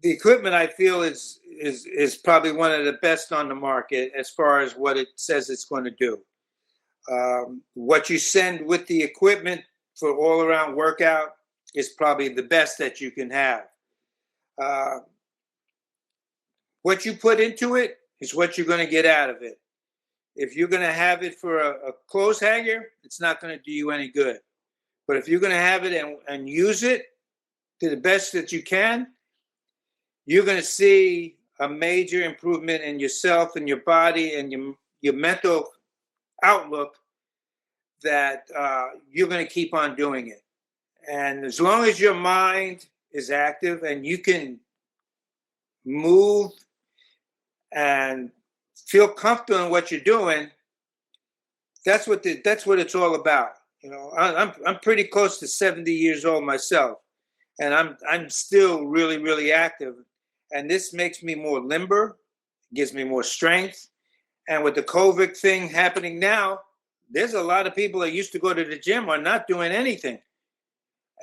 the equipment I feel is probably one of the best on the market as far as what it says it's going to do. What you send with the equipment for all around workout is probably the best that you can have. Uh, what you put into it is what you're going to get out of it. If you're going to have it for a clothes hanger, it's not going to do you any good. But if you're going to have it and use it to the best that you can, you're going to see a major improvement in yourself and your body and your mental outlook that you're going to keep on doing it. And as long as your mind is active and you can move and feel comfortable in what you're doing, that's what it's all about. You know, I'm pretty close to 70 years old myself, and I'm still really, really active. And this makes me more limber, gives me more strength. And with the COVID thing happening now, there's a lot of people that used to go to the gym are not doing anything.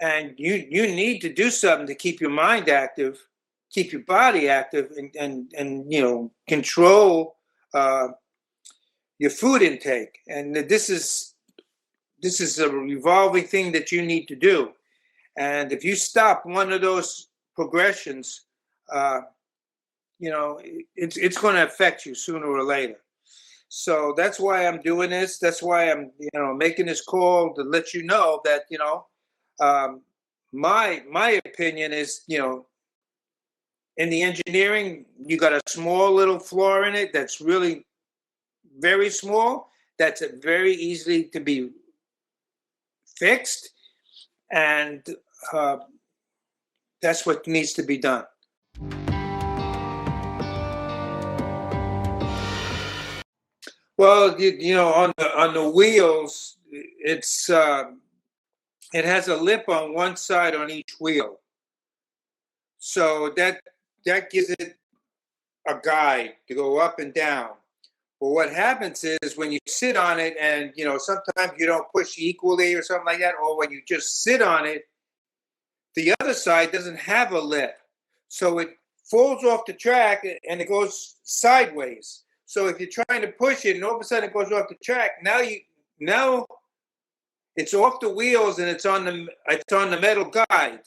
And you need to do something to keep your mind active, keep your body active, and control your food intake. And this is a revolving thing that you need to do. And if you stop one of those progressions, it's going to affect you sooner or later. So that's why I'm doing this. That's why I'm, making this call to let you know that, my opinion is, in the engineering, you got a small little flaw in it that's really very small. That's very easily to be fixed, and that's what needs to be done. Well, on the wheels, it has a lip on one side on each wheel, so that gives it a guide to go up and down. Well, what happens is when you sit on it, and sometimes you don't push equally or something like that, or when you just sit on it, the other side doesn't have a lip, so it falls off the track and it goes sideways. So if you're trying to push it and all of a sudden it goes off the track, now it's off the wheels and it's on the metal guide,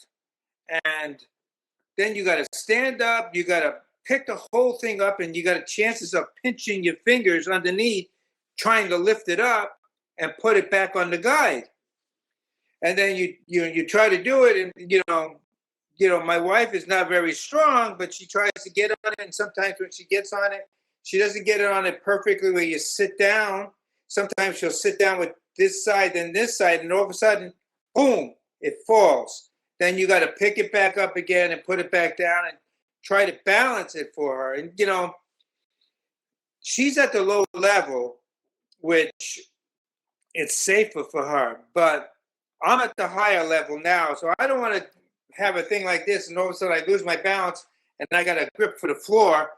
and then you got to stand up, you got to pick the whole thing up, and you got chances of pinching your fingers underneath, trying to lift it up and put it back on the guide. And then you try to do it, and my wife is not very strong, but she tries to get on it, and sometimes when she gets on it, she doesn't get it on it perfectly where you sit down. Sometimes she'll sit down with this side, then this side, and all of a sudden, boom, it falls. Then you got to pick it back up again and put it back down and try to balance it for her. And, she's at the low level, which it's safer for her. But I'm at the higher level now, so I don't want to have a thing like this and all of a sudden I lose my balance and I got a grip for the floor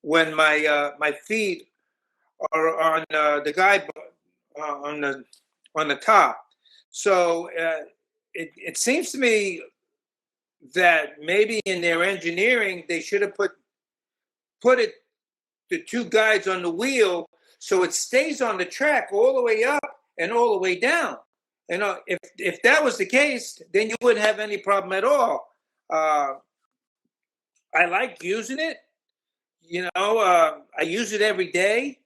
when my feet are on the guide on the top. So it seems to me that maybe in their engineering they should have put the two guides on the wheel so it stays on the track all the way up and all the way down. And if that was the case, then you wouldn't have any problem at all. I like using it. I use it every day.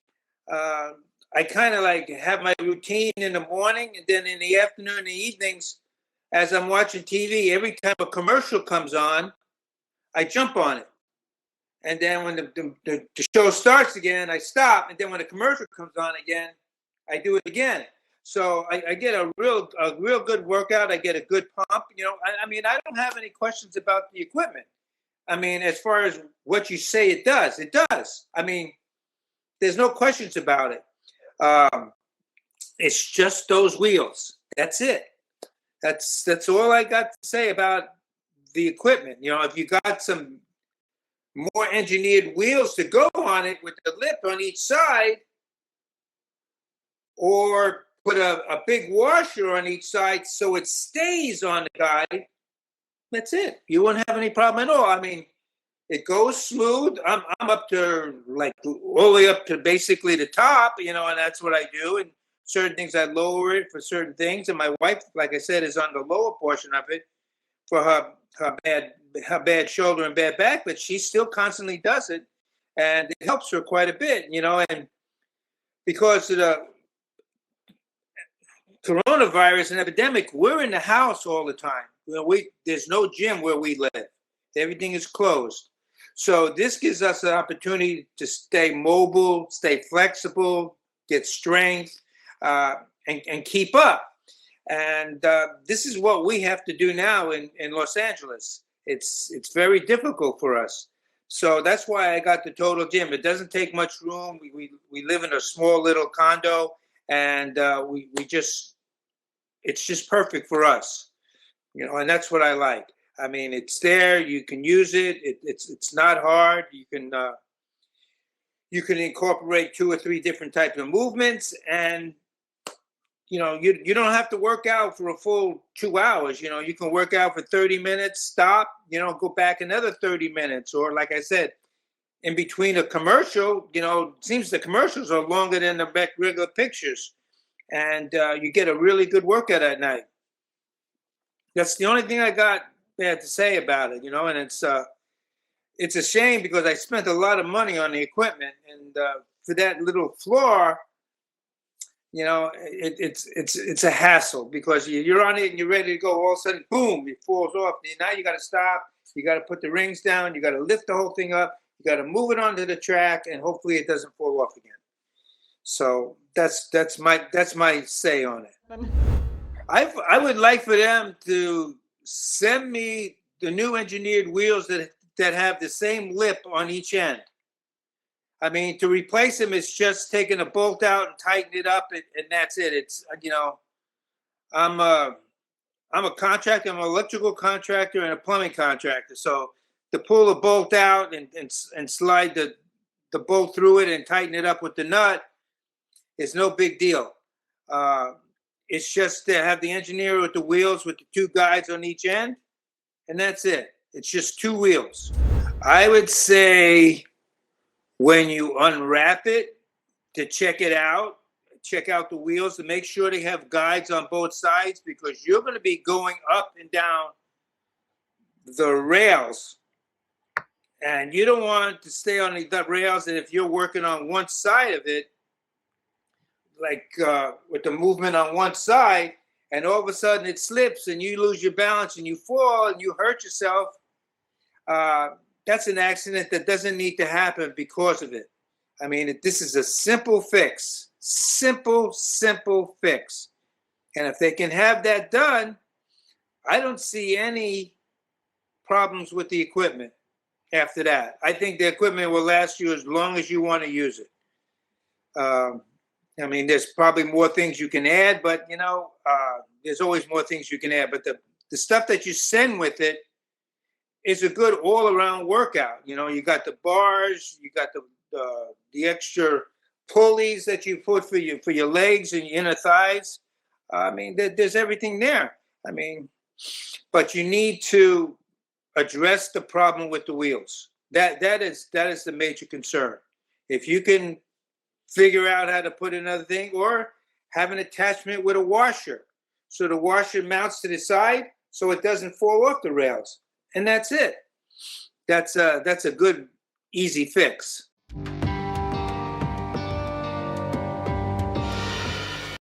I kind of like have my routine in the morning, and then in the afternoon and the evenings, as I'm watching TV, every time a commercial comes on, I jump on it. And then when the show starts again, I stop. And then when the commercial comes on again, I do it again. So I get a real good workout. I get a good pump. I don't have any questions about the equipment. I mean, as far as what you say it does, it does. I mean, there's no questions about it. It's just those wheels. That's it. That's all I got to say about the equipment. If you got some more engineered wheels to go on it with the lip on each side, or put a big washer on each side so it stays on the guide, That's it. You won't have any problem at all. I mean, it goes smooth. I'm up to like all the way up to basically the top, and that's what I do. And certain things I lower it for certain things. And my wife, like I said, is on the lower portion of it for her bad shoulder and bad back, but she still constantly does it, and it helps her quite a bit, And because of the coronavirus and epidemic, we're in the house all the time. There's no gym where we live. Everything is closed. So this gives us an opportunity to stay mobile, stay flexible, get strength, and keep up. And this is what we have to do now in Los Angeles. It's very difficult for us. So that's why I got the Total Gym. It doesn't take much room. We live in a small little condo, and it's just perfect for us, and that's what I like. I mean, it's there. You can use it. It's not hard. You can incorporate 2 or 3 different types of movements, and you don't have to work out for a full 2 hours. You can work out for 30 minutes, stop, go back another 30 minutes, or like I said, in between a commercial, it seems the commercials are longer than the regular pictures, and you get a really good workout at night. That's the only thing I got bad to say about it, and it's a shame because I spent a lot of money on the equipment, and for that little flaw, it's a hassle because you're on it and you're ready to go. All of a sudden, boom, it falls off. Now you got to stop. You got to put the rings down. You got to lift the whole thing up. You got to move it onto the track, and hopefully it doesn't fall off again. So that's my say on it. I would like for them to send me the new engineered wheels that have the same lip on each end. I mean, to replace them is just taking a bolt out and tighten it up, and that's it. It's I'm a contractor. I'm an electrical contractor and a plumbing contractor. So to pull a bolt out and slide the bolt through it and tighten it up with the nut is no big deal. It's just to have the engineer with the wheels with the 2 guides on each end, and that's it. It's just 2 wheels. I would say when you unwrap it, to check it out, check out the wheels and make sure they have guides on both sides, because you're going to be going up and down the rails, and you don't want to stay on the rails. And if you're working on one side of it, like with the movement on one side, and all of a sudden it slips and you lose your balance and you fall and you hurt yourself, that's an accident that doesn't need to happen because of it. I mean, this is a simple fix. Simple fix. And if they can have that done, I don't see any problems with the equipment after that. I think the equipment will last you as long as you want to use it. I mean, there's probably more things you can add, but, there's always more things you can add. But the stuff that you send with it is a good all-around workout. You got the bars, you got the extra pulleys that you put for your legs and your inner thighs. I mean, there's everything there. I mean, but you need to address the problem with the wheels. That is the major concern. If you can figure out how to put another thing, or have an attachment with a washer, so the washer mounts to the side so it doesn't fall off the rails, and that's it. That's a good, easy fix.